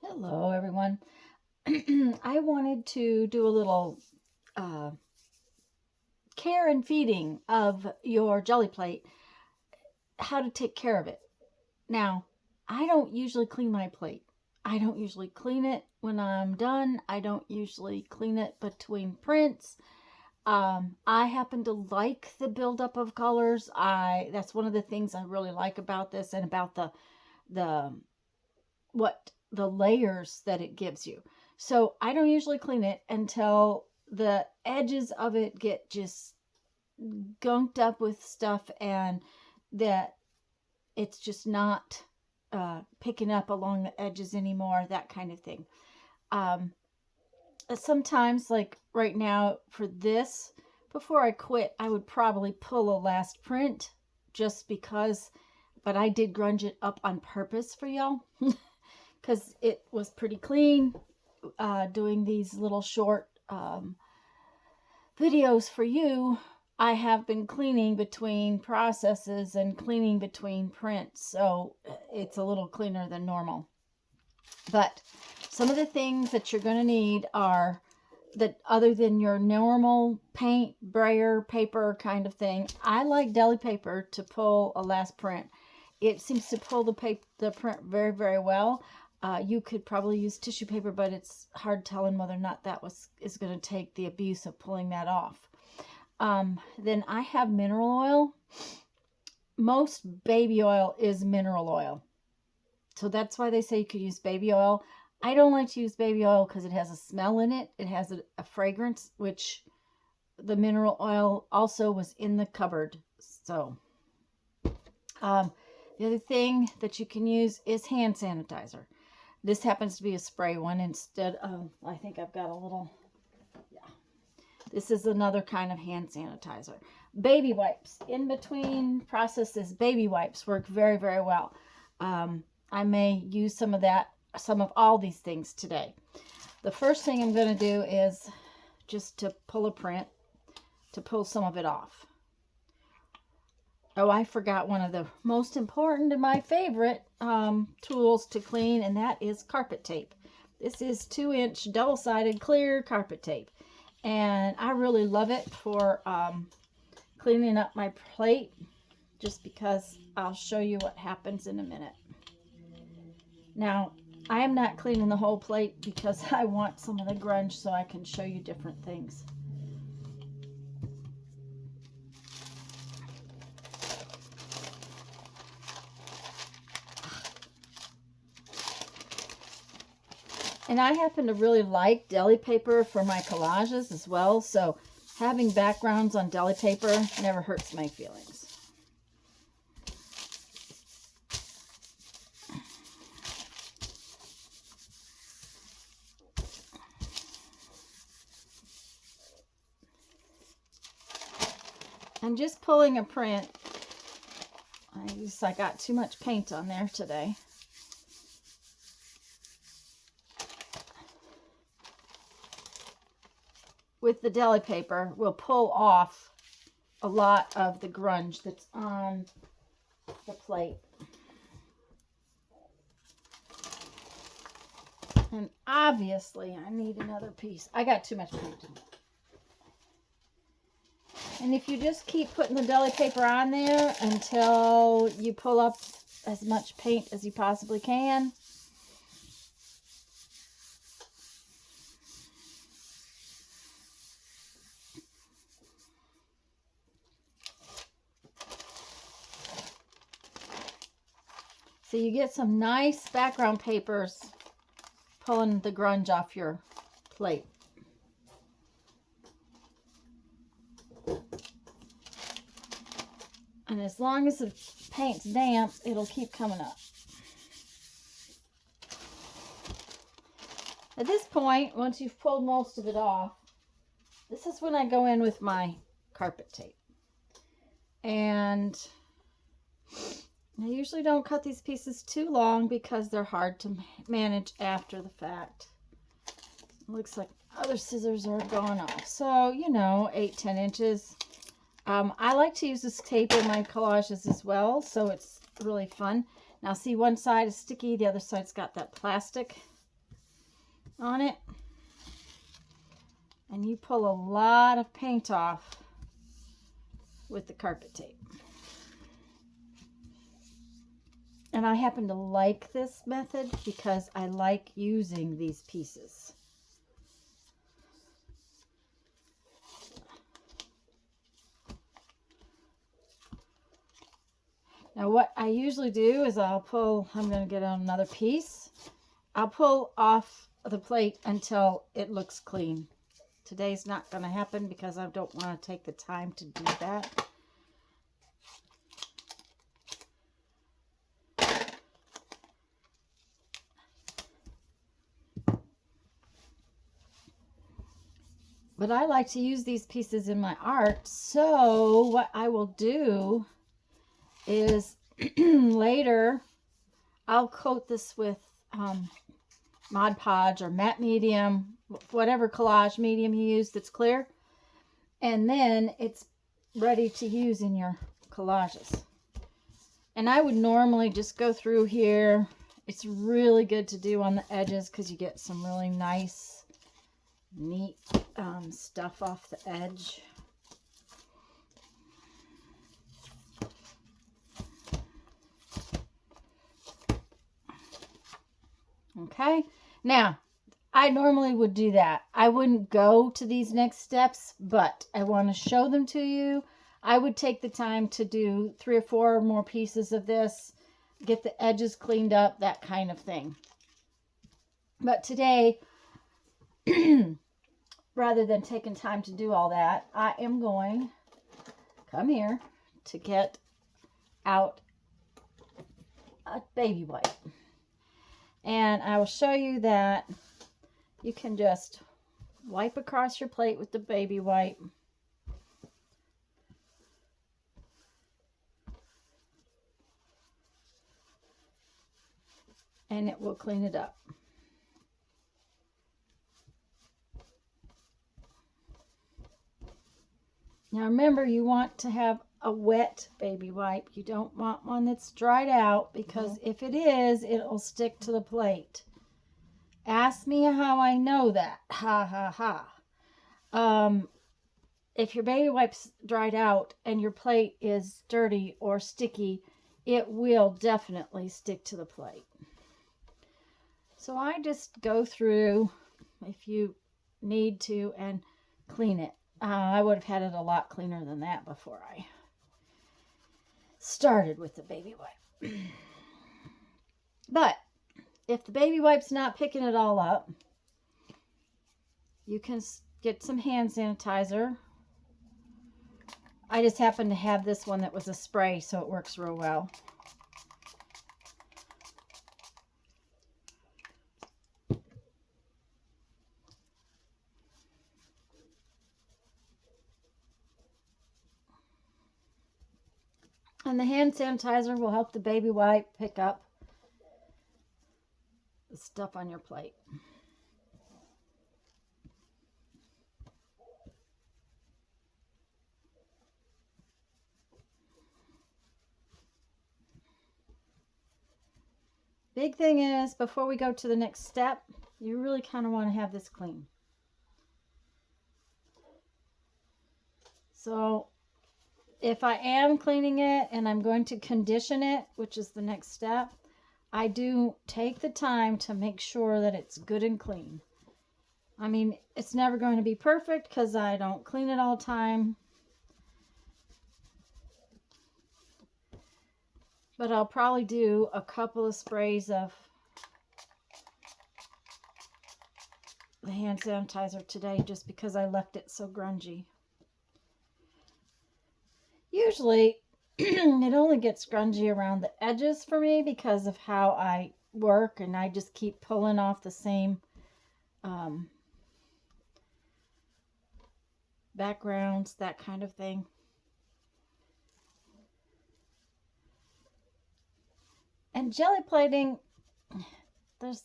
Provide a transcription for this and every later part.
Hello, everyone. I wanted to do a little uh, care and feeding of your jelly plate, how to take care of it. Now, I don't usually clean my plate. I don't usually clean it when I'm done. I don't usually clean it between prints. I happen to like the buildup of colors. That's one of the things I really like about this and about the what the layers that it gives you. So I don't usually clean it until the edges of it get just gunked up with stuff and that it's just not picking up along the edges anymore, that kind of thing. Um, Sometimes, like right now for this, before I quit, I would probably pull a last print just because, but I did grunge it up on purpose for y'all because it was pretty clean. Doing these little short videos for you, I have been cleaning between processes and cleaning between prints, so it's a little cleaner than normal. But some of the things that you're going to need are that other than your normal paint, brayer, paper kind of thing. I like deli paper to pull a last print. It seems to pull the print very, very well. You could probably use tissue paper, but it's hard telling whether or not is going to take the abuse of pulling that off. Then I have mineral oil. Most baby oil is mineral oil. So that's why they say you could use baby oil. I don't like to use baby oil because it has a smell in it. It has a fragrance, which the mineral oil also was in the cupboard. So the other thing that you can use is hand sanitizer. This happens to be a spray one instead of, I think I've got a little, yeah. This is another kind of hand sanitizer. Baby wipes. In between processes, baby wipes work very, very well. I may use some of all these things today. The first thing I'm going to do is just to pull a print, to pull some of it off. Oh, I forgot one of the most important and my favorite tools to clean, and that is carpet tape. This is 2-inch double-sided clear carpet tape, and I really love it for cleaning up my plate, just because I'll show you what happens in a minute. Now, I am not cleaning the whole plate because I want some of the grunge so I can show you different things. And I happen to really like deli paper for my collages as well, so having backgrounds on deli paper never hurts my feelings. I'm just pulling a print. I got too much paint on there today. With the deli paper, we'll pull off a lot of the grunge that's on the plate. And obviously, I need another piece. I got too much paint. And if you just keep putting the deli paper on there until you pull up as much paint as you possibly can. So you get some nice background papers pulling the grunge off your plate. And as long as the paint's damp, it'll keep coming up. At this point, once you've pulled most of it off, this is when I go in with my carpet tape. And I usually don't cut these pieces too long because they're hard to manage after the fact. It looks like other scissors are gone off. So, 8-10 inches. I like to use this tape in my collages as well, so it's really fun. Now see, one side is sticky, the other side's got that plastic. on it. And you pull a lot of paint off with the carpet tape. And I happen to like this method because I like using these pieces. Now what I usually do is I'm going to get on another piece. I'll pull off the plate until it looks clean. Today's not going to happen because I don't want to take the time to do that. But I like to use these pieces in my art, so what I will do is later I'll coat this with Mod Podge or matte medium, whatever collage medium you use that's clear, and then it's ready to use in your collages. And I would normally just go through here. It's really good to do on the edges because you get some really nice, neat stuff off the edge. Okay, now I normally would do that. I wouldn't go to these next steps, but I want to show them to you. I would take the time to do 3 or 4 more pieces of this, get the edges cleaned up, that kind of thing. But today, rather than taking time to do all that, I am going, come here, to get out a baby wipe. And I will show you that you can just wipe across your plate with the baby wipe. And it will clean it up. Now remember, you want to have a wet baby wipe. You don't want one that's dried out, because if it is, it'll stick to the plate. Ask me how I know that. Ha ha ha. If your baby wipe's dried out and your plate is dirty or sticky, it will definitely stick to the plate. So I just go through, if you need to, and clean it. I would have had it a lot cleaner than that before I started with the baby wipe. But if the baby wipe's not picking it all up, you can get some hand sanitizer. I just happen to have this one that was a spray, so it works real well. And the hand sanitizer will help the baby wipe pick up the stuff on your plate. Big thing is, before we go to the next step, you really kind of want to have this clean. So if I am cleaning it and I'm going to condition it, which is the next step, I do take the time to make sure that it's good and clean. I mean, it's never going to be perfect because I don't clean it all the time. But I'll probably do a couple of sprays of the hand sanitizer today just because I left it so grungy. Usually, it only gets grungy around the edges for me because of how I work, and I just keep pulling off the same backgrounds, that kind of thing. And jelly plating, there's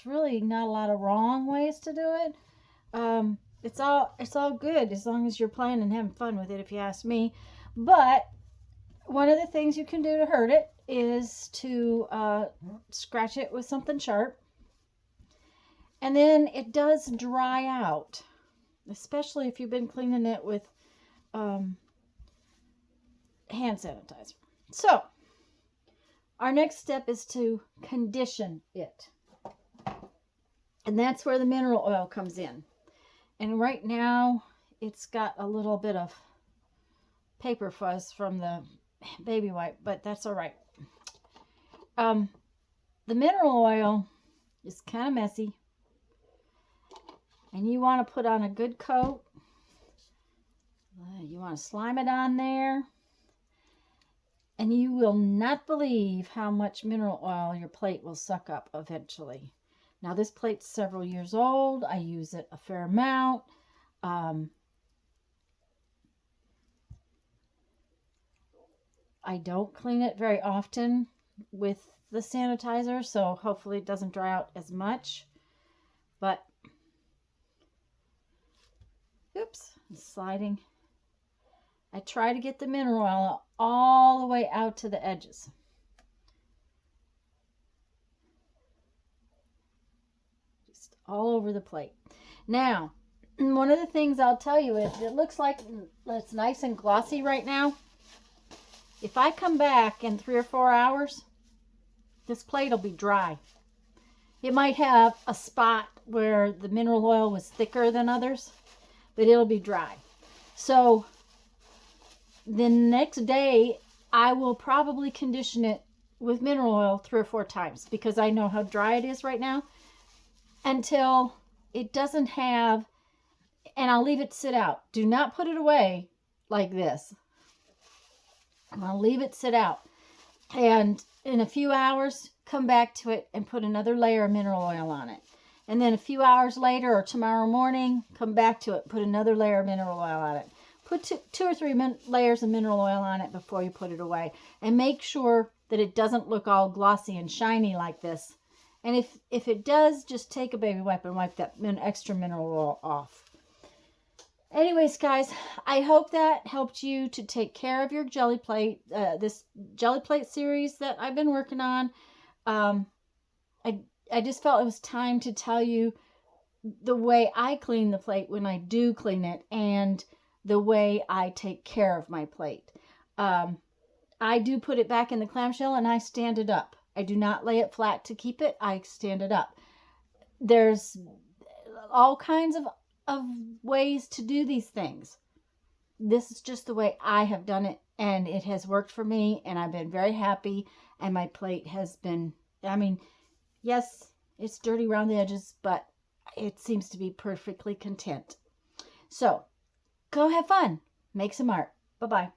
really not a lot of wrong ways to do it. It's all good as long as you're playing and having fun with it, if you ask me. But one of the things you can do to hurt it is to scratch it with something sharp. And then it does dry out, especially if you've been cleaning it with hand sanitizer. So our next step is to condition it. And that's where the mineral oil comes in. And right now it's got a little bit of paper fuzz from the baby wipe, but that's all right. The mineral oil is kind of messy, and you want to put on a good coat. You want to slime it on there, and you will not believe how much mineral oil your plate will suck up eventually. Now, this plate's several years old. I use it a fair amount. I don't clean it very often with the sanitizer, so hopefully it doesn't dry out as much. But, oops, it's sliding. I try to get the mineral oil all the way out to the edges. Just all over the plate. Now, one of the things I'll tell you is it looks like it's nice and glossy right now. If I come back in 3 or 4 hours, this plate will be dry. It might have a spot where the mineral oil was thicker than others, but it'll be dry. So the next day, I will probably condition it with mineral oil 3 or 4 times because I know how dry it is right now, until it doesn't have, and I'll leave it sit out. Do not put it away like this. I'll leave it sit out. And in a few hours, come back to it and put another layer of mineral oil on it. And then a few hours later or tomorrow morning, come back to it, put another layer of mineral oil on it. Put two or three layers of mineral oil on it before you put it away. And make sure that it doesn't look all glossy and shiny like this. And if it does, just take a baby wipe and wipe that extra mineral oil off. Anyways, guys, I hope that helped you to take care of your Gelli Plate, this Gelli Plate series that I've been working on. I just felt it was time to tell you the way I clean the plate when I do clean it, and the way I take care of my plate. I do put it back in the clamshell and I stand it up. I do not lay it flat to keep it. I stand it up. There's all kinds of ways to do these things. This is just the way I have done it, and it has worked for me, and I've been very happy, and my plate has been, I mean, yes, it's dirty around the edges, but it seems to be perfectly content. So, go have fun. Make some art. Bye-bye.